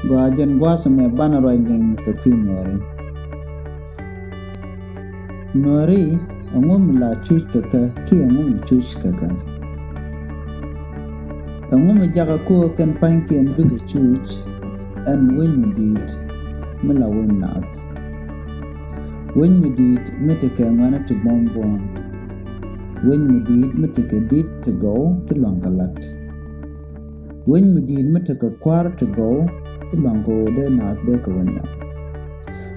Gwajen gwasame banaroi ling ke nueri. Nueri angum la chuch kaka ki angum chuch kaka. Angum jaga ko ken panken bige chuch and when you did mila win not. When you did meteke ngwana to bomb. When you did meteke did to go to Longalat. When you did meteke kwar to go to Longo de not de kawanya.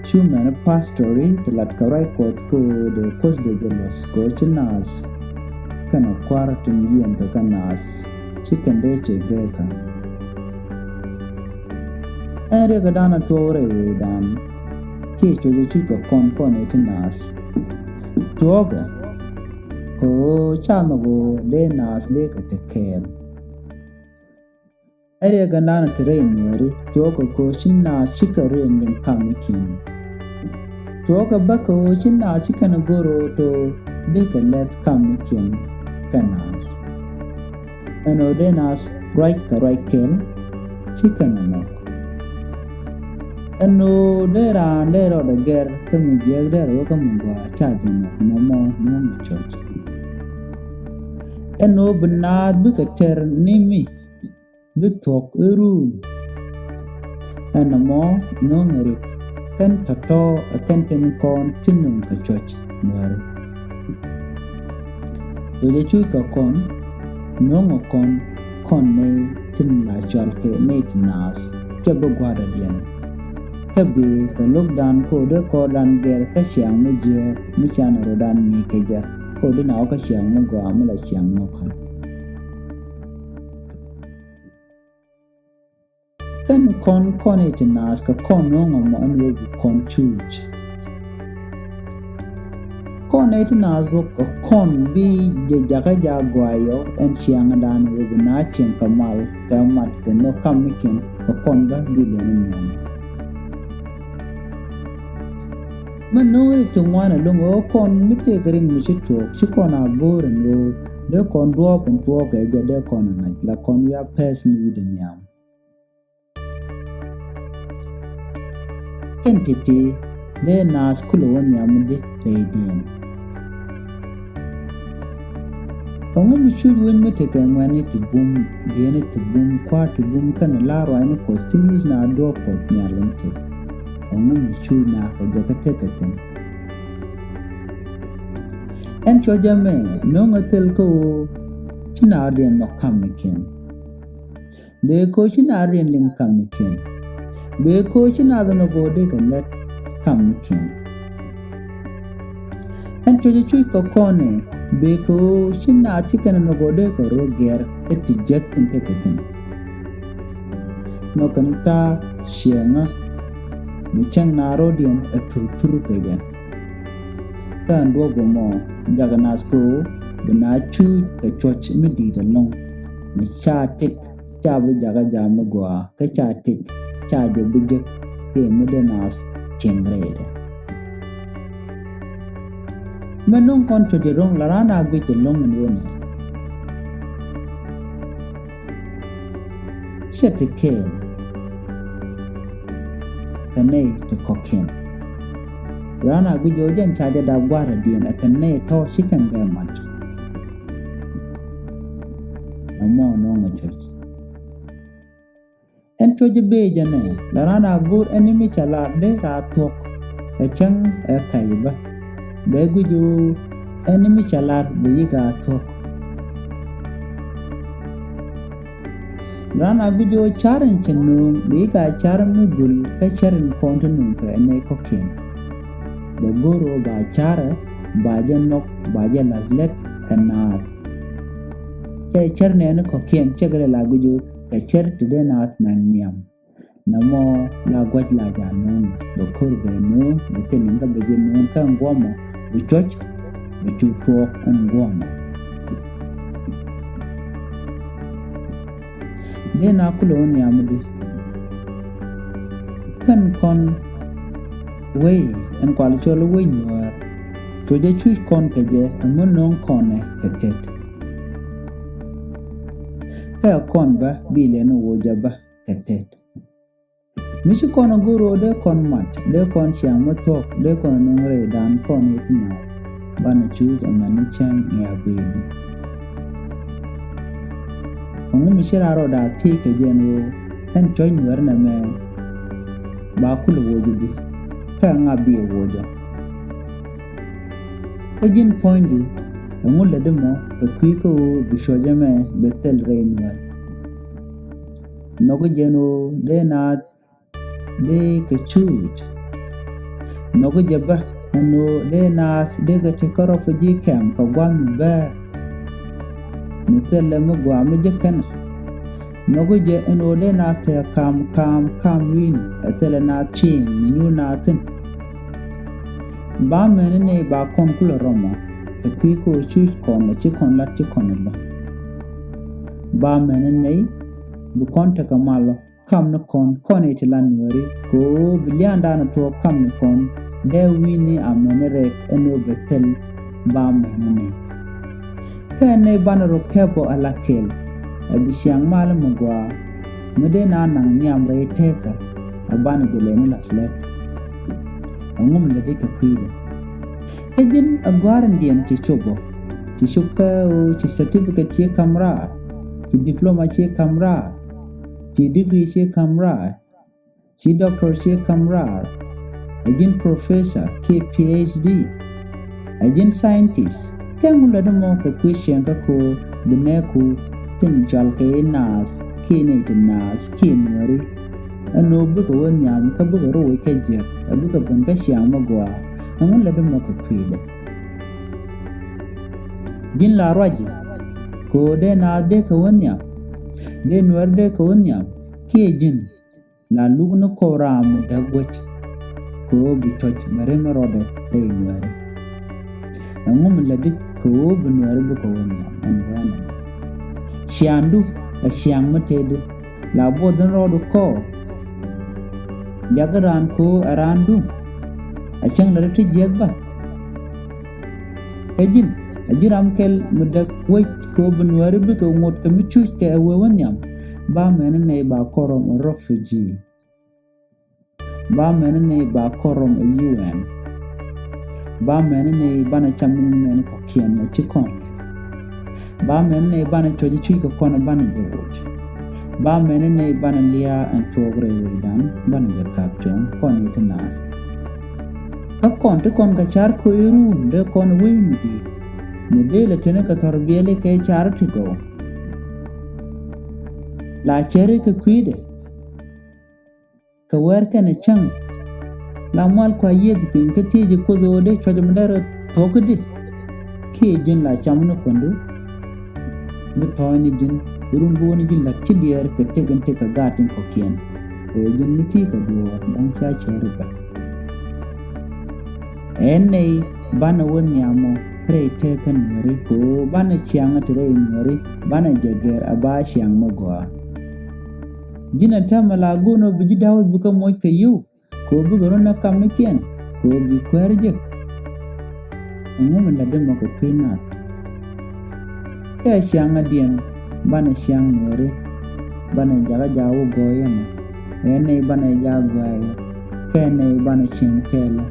Shuman pastori to lat karai kot ko de kos de jelos ko chinas kana kwar to yen to kanas chicken de che geka. Ere gadana tore we dan ki choje chuko kon etinas. Toga ko chamago de nas de katekel. Ere gadana tere nueri toga ko chinna chikare ning kamikin. Toga bako chinna chikana goro to de let kamikin kanas. Eno de nas right kel chikana nok. Eno dera de ger kemi jeg dero kamunga charging namo no church. Eno benad bikater nimi bitok eru. Enamo no ngerik kan tato akanten kon tinung ka church nueri. Yoje chui ka kon nongo kon ne tin la chal ke ne tinas chabo gwada dian. Kabe ka look down ko de ko dan ger ka siang me je mi chana rodan ni keja ko de naw ka siang mo go amala siang no ka. Kan kon etinas ka kon nongo mo anwo kon chuch. Kon etinas wo ka kon bi je jaga jagwayo en siang dan wo na chen kamal ka mat ke no kamikin ka kon ba bilen no. Manori to one along o con mitigating michito, chicona goren o, de con drop and talk a de con night, la con we are passing with the yam. Entity, de nas kuloan yamudi radiant. A woman should win mitica when it to boom, gain it to boom, quart to boom, can allow any continues na door pot near Atlantic. Angum chu na ka jakateketin. En chojame no ngatel ko chinarian no kamikin. Be ko chinarian ling kamikin. Be ko chinado no bode ka let kamikin. En choje chui ko kone be ko chinati kan no bode ka roger etijek inteketin. No kanita shianga Michang narodian a true kaja. Kan dogo mo jaganasko benachu the church midi the long. Micha tik chabu jaga jamagua, kacha tik charge bijak he midenas chengrede. Menung contra the wrong larana with the long and one. Shet the kale. Kanay to cocaine. Rana Gujojan charged a guardian a canay to chicken garment. No more no church. And to the Bejane, Larana good enemy chalad de ratok, a chang a kaiba. Beguju enemy chalad biga talk. Rana Gujo charin chenum, biga charamugul, a charin continunka and a cocaine. The guru by chara, bajan nok, bajan las let, and not. Chay cherne and cocaine, chagre laguju, a cher to the not nangyam. No more la guat la janum, the curve no, the telling the begin no can guamo, the church, the two talk and guamo. Then Akulon Yamudi can con way and quality way more to the choose con caje and one non con catet. A conva billion wojaba catet. Michi kono guro de kon mat, de kon siang matok, de kon nungre dan kon itina. Bana chuj amani chang ya baby. Ongu mishira roda tike jenwo, hen choy nuer na me. Ba kulu wojidi, ka nga biye wojo. Ejin pointu, ongu ledemo, ka kuiko bishoja me betel rey nuer. Nogo jeno de naat, de ka chuj. Nogo jaba, eno de naas de ka tekaro fuji kem ka gwan bear. Nitele mo gwa mo jekana. Nogo je eno de naat kam wini, atele naat ching, minyu naatin. Ba menene ba kon kula romo, ka kuiko chuj kon la chikon la chikon la. Ba menene, bu kon taka malo, kam na kon itilan nueri, ko bilianda na to kam na kon, de wini amenerek eno betel ba menene. Kene banaro kebo alakel, abisiang mala mugwa, mude na nang nyamre teka, abana jelene laslet. Angum lede ka kuida. Ejin agwaran dian chichobo, chichuka o chi certificate chi kamra, chi diploma chi kamra, chi degree chi kamra, chi doctor chi kamra, ejin professor ki PhD, ejin scientist. Keng lede mo ka kuishen ka ko beneku tin jal ke nas ki ne nas ki nueri. Ano buka wanyam ka buka rowe ka jek, buka benka siang magwa, angun lede mo ka kuida. Jin la raji, ko de na de ka wanyam, de nuer de ka wanyam, ki jin, la lugno ko ram dagwech, ko bitoch marema rode rey nueri. Angum lede ko benueri buka wanyam, anwana. Siandu, a siang matede, la bodan rodo ko, Jagaran ko arandu, achang larati jagba. Ejin, ajiram kel mudak wait ko benuari buka ngot kemichuj ke awewanyam. Ba menene ba korom a refugee. Ba menene ba korom a UN. Ba menene bana chamin men ko kien na chikon. Ba menene bana choji chui ko kona bana jawoj. Ba menene bana lia and progre wedan bana jakap chong kon itinas. Akon te kon gachar ko iru de kon wini di. Medele tene ka torbiele ke char to go. La chere ka kuide. Ka werka ne chang. La mal kwa yed pin ka tije ko do de chajamdara tokde. Ki jin la chamno kondu. Butoyni jin urun buoni jin la tidier ke tegen te ka gatin ko kien. Ko jin miti ka duo dang cha chere ba. Enne bana wonyamo rey teken nueri ko bana chianga tere nueri bana jager aba chiang magwa. Jina tamala gono biji dawo buka moy ke yu ko bugoro na kam kien ko bi kwerje. Ngum la demo ko kwina. Ke chianga dien bana chiang nueri bana jaga jawo goyama. Enne bana jagwayo kene bana chinkelo.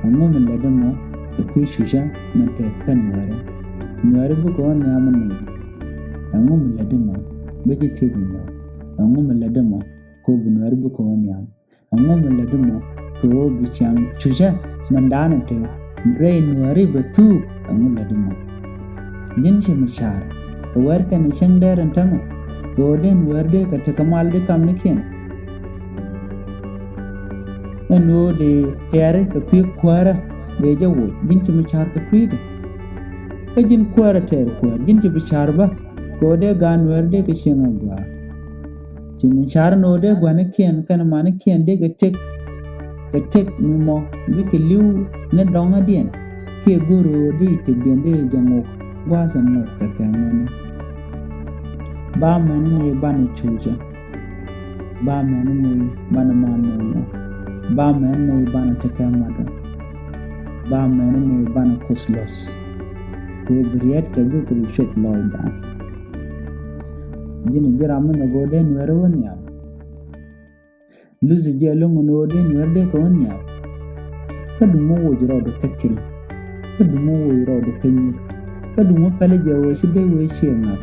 Angum la demo ka kui shusha nante kan nuere buko nyamane. Angum la demo beji tejino. Angum la demo ko bunuere buko nyam. Angum la demo ko bichang shusha mandana te rey nuere betuk angum la demo. Jinshi mashar ka werka ni shang deran tama ko den werde ka takamal de kamniken. Eno de tere ka kui kwara de jawo jinchi machar ka kuide. Ka jin kwara tere kwara jinchi bichar ba ko de gan werde ka shinga gwa. Jin machar no de gwana kien kana mana kien de ka tek mimo bika liu na donga dien. Ki guru di tek dien de jamok gwasan mo ka kangana. Ba menene bana chuja. Ba menene bana manono. Ba menene bana tekamada. Ba menene bana kuslos. Ko briet ka bi ko shot loida. Jini jiramu na goden werwanyam. luzi je lungu no de nuer de ko nya ka dumo wo jiro do kakil ka dumo wo jiro do kanyir ka dumo pale je wo shi de we shema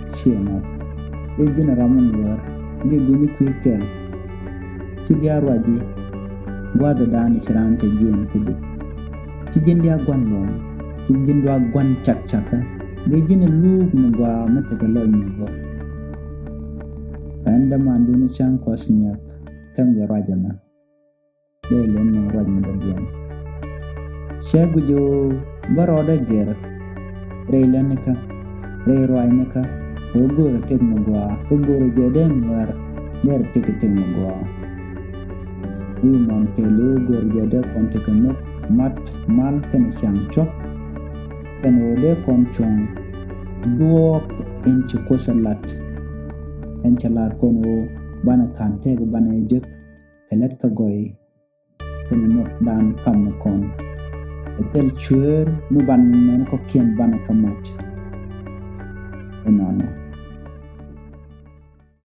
de jina ramun nuer de guni kwikel ci diarwaji gwada dani chirante jen kudu ci jindi agwan lom ci jindo agwan chak-chaka de jina lug mugwa mataga loy mugwa anda manduni chang kosnyak kam ya rajama de len no raj mudadian shegu jo baroda ger reilanika reiroinika ko goro tek mugwa ko goro jeden war der tek mugwa wi mon pelu goro jeda kon tekanok mat mal kan chang chok kan ode kon chong duok inchi kosalat enchalar kono bana kante ko bana jek kelet ka goy kan nok dan kam kon etel chuer mu ban nen ko kien bana kamach enano